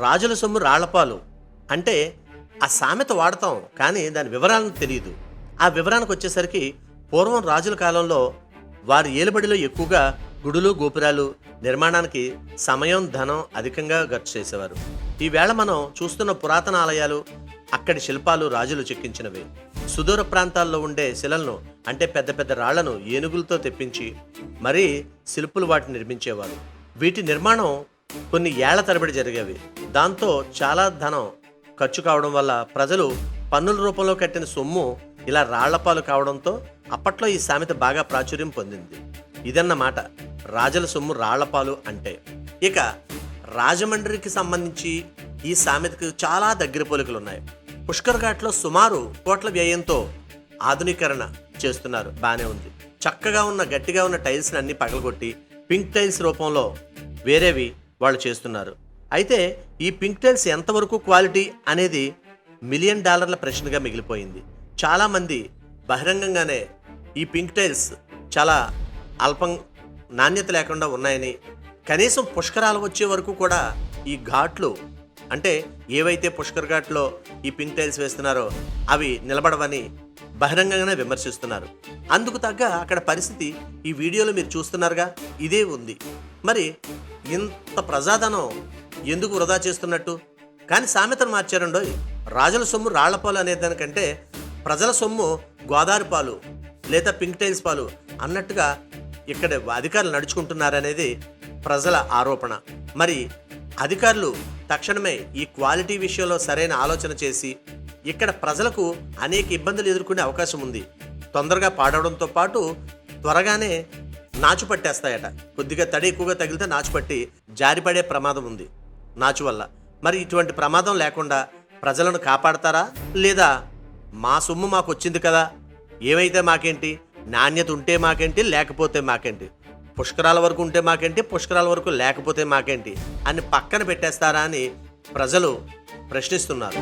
రాజుల సొమ్ము రాళ్లపాలు అంటే ఆ సామెత వాడతాం, కానీ దాని వివరాలను తెలియదు. ఆ వివరానికి వచ్చేసరికి పూర్వం రాజుల కాలంలో వారి ఏలుబడిలో ఎక్కువగా గుడులు గోపురాలు నిర్మాణానికి సమయం ధనం అధికంగా ఖర్చు చేసేవారు. ఈవేళ మనం చూస్తున్న పురాతన ఆలయాలు అక్కడి శిల్పాలు రాజులు చెక్కించినవి. సుదూర ప్రాంతాల్లో ఉండే శిలలను అంటే పెద్ద పెద్ద రాళ్లను ఏనుగులతో తెప్పించి మరీ శిల్పులు వాటిని నిర్మించేవారు. వీటి నిర్మాణం కొన్ని ఏళ్ల తరబడి జరిగేవి. దాంతో చాలా ధనం ఖర్చు కావడం వల్ల ప్రజలు పన్నుల రూపంలో కట్టిన సొమ్ము ఇలా రాళ్లపాలు కావడంతో అప్పట్లో ఈ సామెత బాగా ప్రాచుర్యం పొందింది. ఇదన్నమాట రాజుల సొమ్ము రాళ్లపాలు అంటే. ఇక రాజమండ్రికి సంబంధించి ఈ సామెతకు చాలా దగ్గర పోలికలు ఉన్నాయి. పుష్కర్ ఘాట్లో సుమారు కోట్ల వ్యయంతో ఆధునీకరణ చేస్తున్నారు, బాగానే ఉంది. చక్కగా ఉన్న గట్టిగా ఉన్న టైల్స్ని అన్ని పగలగొట్టి పింక్ టైల్స్ రూపంలో వేరేవి వాళ్ళు చేస్తున్నారు. అయితే ఈ పింక్ టైల్స్ ఎంతవరకు క్వాలిటీ అనేది $1 మిలియన్ ప్రశ్నగా మిగిలిపోయింది. చాలామంది బహిరంగంగానే ఈ పింక్ టైల్స్ చాలా అల్పం నాణ్యత లేకుండా ఉన్నాయని, కనీసం పుష్కరాలు వచ్చే వరకు కూడా ఈ ఘాట్లు అంటే ఏవైతే పుష్కర్ ఘాట్లో ఈ పింక్ టైల్స్ వేస్తున్నారో అవి నిలబడవని బహిరంగంగానే విమర్శిస్తున్నారు. అందుకు తగ్గ అక్కడ పరిస్థితి ఈ వీడియోలో మీరు చూస్తున్నారుగా, ఇదే ఉంది. మరి ఇంత ప్రజాధనం ఎందుకు వృధా చేస్తున్నట్టు? కానీ సామెతను మార్చారండో. రాజుల సొమ్ము రాళ్లపాలు అనే దానికంటే ప్రజల సొమ్ము గోదావరి పాలు లేదా పింక్ టైల్స్ పాలు అన్నట్టుగా ఇక్కడ అధికారులు నడుచుకుంటున్నారనేది ప్రజల ఆరోపణ. మరి అధికారులు తక్షణమే ఈ క్వాలిటీ విషయంలో సరైన ఆలోచన చేసి ఇక్కడ ప్రజలకు అనేక ఇబ్బందులు ఎదుర్కొనే అవకాశం ఉంది. తొందరగా పాడవడంతో పాటు త్వరగానే నాచు పట్టేస్తాయట. కొద్దిగా తడి ఎక్కువగా తగిలితే నాచు పట్టి జారిపడే ప్రమాదం ఉంది నాచు వల్ల. మరి ఇటువంటి ప్రమాదం లేకుండా ప్రజలను కాపాడతారా, లేదా మా సొమ్ము మాకు వచ్చింది కదా, ఏమైతే మాకేంటి, నాణ్యత ఉంటే మాకేంటి లేకపోతే మాకేంటి, పుష్కరాల వరకు ఉంటే మాకేంటి పుష్కరాల వరకు లేకపోతే మాకేంటి అని పక్కన పెట్టేస్తారా అని ప్రజలు ప్రశ్నిస్తున్నారు.